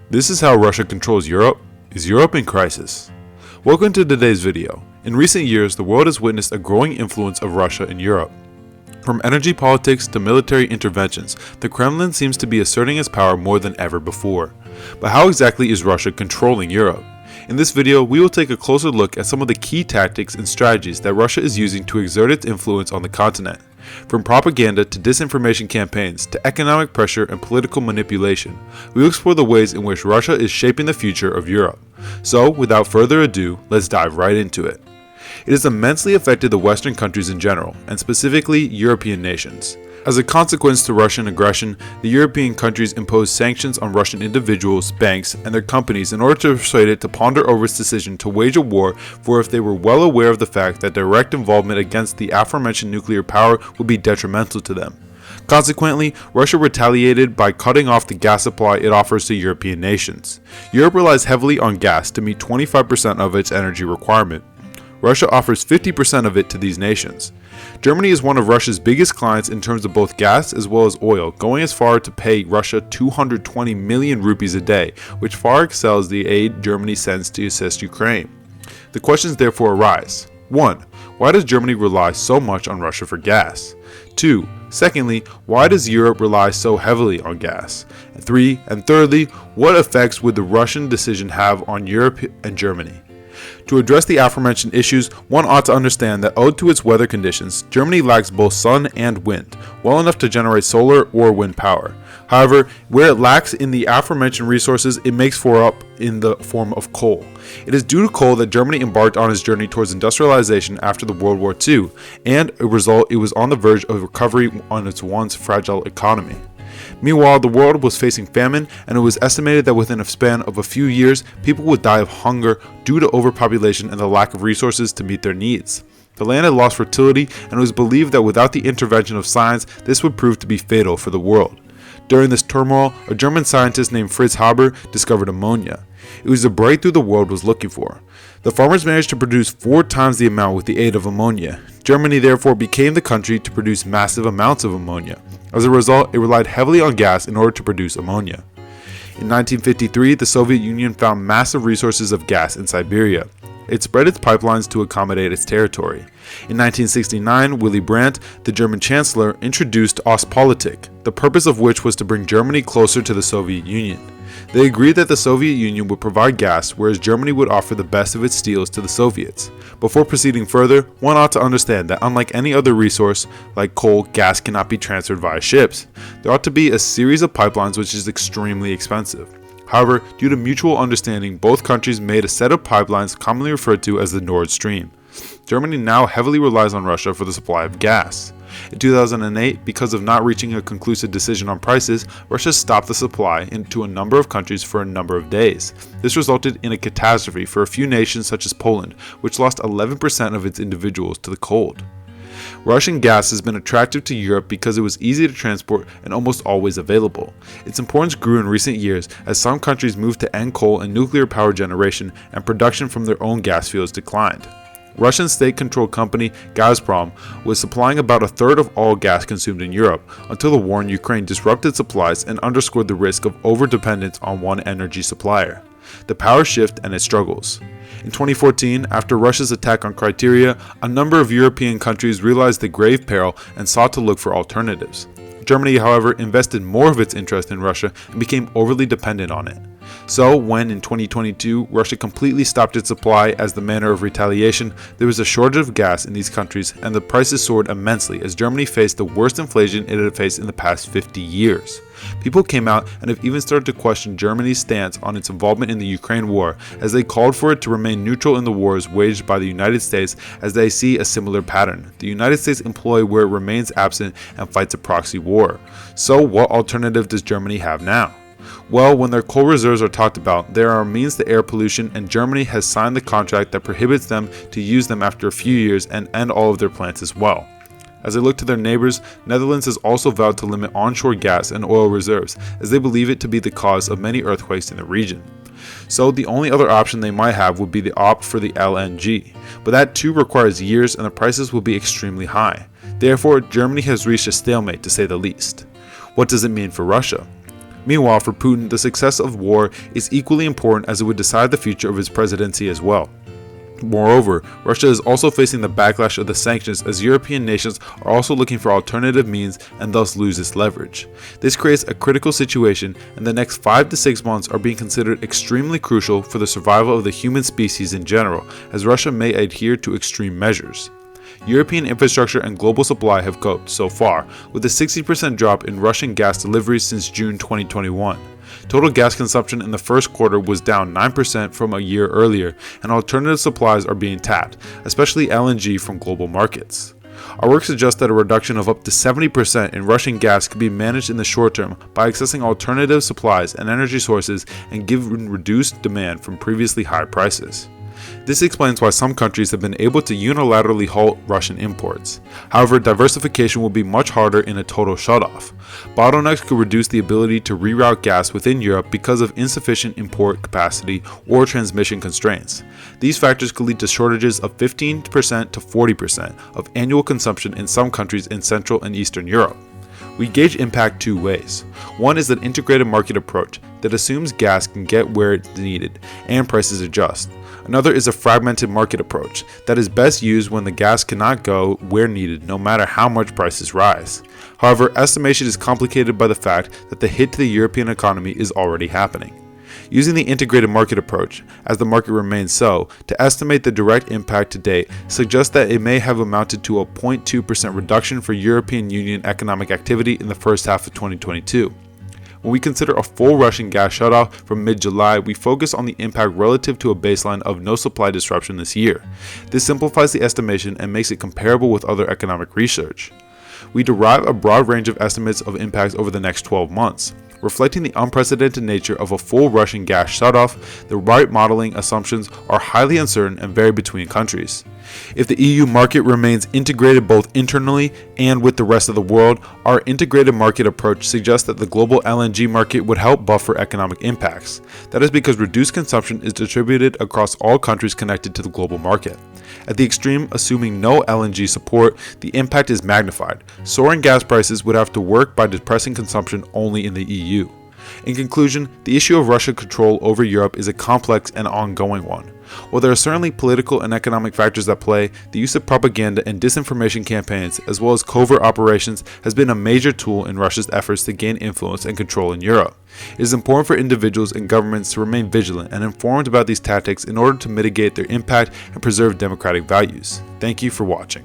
This is how Russia controls Europe? Is Europe in crisis? Welcome to today's video. In recent years, the world has witnessed a growing influence of Russia in Europe. From energy politics to military interventions, the Kremlin seems to be asserting its power more than ever before. But how exactly is Russia controlling Europe? In this video, we will take a closer look at some of the key tactics and strategies that Russia is using to exert its influence on the continent. From propaganda to disinformation campaigns to economic pressure and political manipulation, we will explore the ways in which Russia is shaping the future of Europe. So, without further ado, let's dive right into it. It has immensely affected the Western countries in general, and specifically European nations. As a consequence to Russian aggression, the European countries imposed sanctions on Russian individuals, banks, and their companies in order to persuade it to ponder over its decision to wage a war, for if they were well aware of the fact that direct involvement against the aforementioned nuclear power would be detrimental to them. Consequently, Russia retaliated by cutting off the gas supply it offers to European nations. Europe relies heavily on gas to meet 25% of its energy requirement. Russia offers 50% of it to these nations. Germany is one of Russia's biggest clients in terms of both gas as well as oil, going as far to pay Russia 220 million rupees a day, which far excels the aid Germany sends to assist Ukraine. The questions therefore arise. 1. Why does Germany rely so much on Russia for gas? 2. Secondly, why does Europe rely so heavily on gas? 3. And thirdly, what effects would the Russian decision have on Europe and Germany? To address the aforementioned issues, one ought to understand that owed to its weather conditions, Germany lacks both sun and wind, well enough to generate solar or wind power. However, where it lacks in the aforementioned resources, it makes for up in the form of coal. It is due to coal that Germany embarked on its journey towards industrialization after the World War II, and as a result, it was on the verge of recovery on its once fragile economy. Meanwhile, the world was facing famine, and it was estimated that within a span of a few years, people would die of hunger due to overpopulation and the lack of resources to meet their needs. The land had lost fertility, and it was believed that without the intervention of science, this would prove to be fatal for the world. During this turmoil, a German scientist named Fritz Haber discovered ammonia. It was the breakthrough the world was looking for. The farmers managed to produce 4 times the amount with the aid of ammonia. Germany therefore became the country to produce massive amounts of ammonia. As a result, it relied heavily on gas in order to produce ammonia. In 1953, the Soviet Union found massive resources of gas in Siberia. It spread its pipelines to accommodate its territory. In 1969, Willy Brandt, the German chancellor, introduced Ostpolitik, the purpose of which was to bring Germany closer to the Soviet Union. They agreed that the Soviet Union would provide gas, whereas Germany would offer the best of its steels to the Soviets. Before proceeding further, one ought to understand that unlike any other resource, like coal, gas cannot be transferred via ships. There ought to be a series of pipelines which is extremely expensive. However, due to mutual understanding, both countries made a set of pipelines commonly referred to as the Nord Stream. Germany now heavily relies on Russia for the supply of gas. In 2008, because of not reaching a conclusive decision on prices, Russia stopped the supply into a number of countries for a number of days. This resulted in a catastrophe for a few nations such as Poland, which lost 11% of its individuals to the cold. Russian gas has been attractive to Europe because it was easy to transport and almost always available. Its importance grew in recent years as some countries moved to end coal and nuclear power generation, and production from their own gas fields declined. Russian state-controlled company Gazprom was supplying about a third of all gas consumed in Europe until the war in Ukraine disrupted supplies and underscored the risk of over-dependence on one energy supplier. The power shift and its struggles. In 2014, after Russia's attack on Crimea, a number of European countries realized the grave peril and sought to look for alternatives. Germany, however, invested more of its interest in Russia and became overly dependent on it. So, when in 2022 Russia completely stopped its supply as the manner of retaliation, there was a shortage of gas in these countries and the prices soared immensely as Germany faced the worst inflation it had faced in the past 50 years. People came out and have even started to question Germany's stance on its involvement in the Ukraine war, as they called for it to remain neutral in the wars waged by the United States, as they see a similar pattern. The United States employ where it remains absent and fights a proxy war. So what alternative does Germany have now? Well, when their coal reserves are talked about, there are means to air pollution, and Germany has signed the contract that prohibits them to use them after a few years and end all of their plants as well. As they look to their neighbors, Netherlands has also vowed to limit onshore gas and oil reserves, as they believe it to be the cause of many earthquakes in the region. So the only other option they might have would be to opt for the LNG, but that too requires years and the prices will be extremely high. Therefore, Germany has reached a stalemate to say the least. What does it mean for Russia? Meanwhile, for Putin, the success of war is equally important as it would decide the future of his presidency as well. Moreover, Russia is also facing the backlash of the sanctions as European nations are also looking for alternative means and thus lose its leverage. This creates a critical situation, and the next 5 to 6 months are being considered extremely crucial for the survival of the human species in general, as Russia may adhere to extreme measures. European infrastructure and global supply have coped so far with a 60% drop in Russian gas deliveries since June 2021. Total gas consumption in the first quarter was down 9% from a year earlier, and alternative supplies are being tapped, especially LNG from global markets. Our work suggests that a reduction of up to 70% in Russian gas could be managed in the short term by accessing alternative supplies and energy sources and given reduced demand from previously high prices. This explains why some countries have been able to unilaterally halt Russian imports. However, diversification will be much harder in a total shutoff. Bottlenecks could reduce the ability to reroute gas within Europe because of insufficient import capacity or transmission constraints. These factors could lead to shortages of 15% to 40% of annual consumption in some countries in Central and Eastern Europe. We gauge impact 2 ways. One is an integrated market approach that assumes gas can get where it's needed and prices adjust. Another is a fragmented market approach that is best used when the gas cannot go where needed no matter how much prices rise. However, estimation is complicated by the fact that the hit to the European economy is already happening. Using the integrated market approach, as the market remains so, to estimate the direct impact to date suggests that it may have amounted to a 0.2% reduction for European Union economic activity in the first half of 2022. When we consider a full Russian gas shutoff from mid-July, we focus on the impact relative to a baseline of no supply disruption this year. This simplifies the estimation and makes it comparable with other economic research. We derive a broad range of estimates of impacts over the next 12 months. Reflecting the unprecedented nature of a full Russian gas shutoff, the right modeling assumptions are highly uncertain and vary between countries. If the EU market remains integrated both internally and with the rest of the world, our integrated market approach suggests that the global LNG market would help buffer economic impacts. That is because reduced consumption is distributed across all countries connected to the global market. At the extreme, assuming no LNG support, the impact is magnified. Soaring gas prices would have to work by depressing consumption only in the EU. In conclusion, the issue of Russian control over Europe is a complex and ongoing one. While there are certainly political and economic factors at play, the use of propaganda and disinformation campaigns, as well as covert operations, has been a major tool in Russia's efforts to gain influence and control in Europe. It is important for individuals and governments to remain vigilant and informed about these tactics in order to mitigate their impact and preserve democratic values. Thank you for watching.